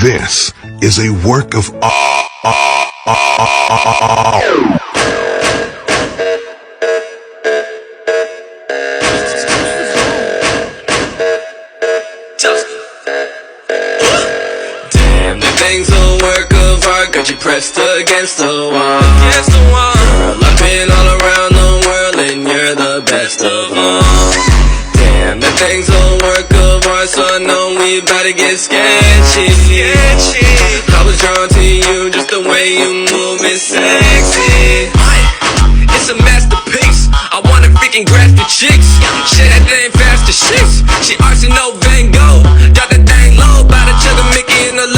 This is a work of Damn, the thing's a work of art, got you pressed against the wall. Girl, I've been all around the world and you're the best of all. Damn, the thing's a work of art, so I know we about to get sketchy. I was drawn to you, just the way you move is sexy. It's a masterpiece, I wanna freaking grasp your cheeks. Shit, that thing fast as shit. She artsy, no Van Gogh. Drop that thing low, by the chug of Mickey in the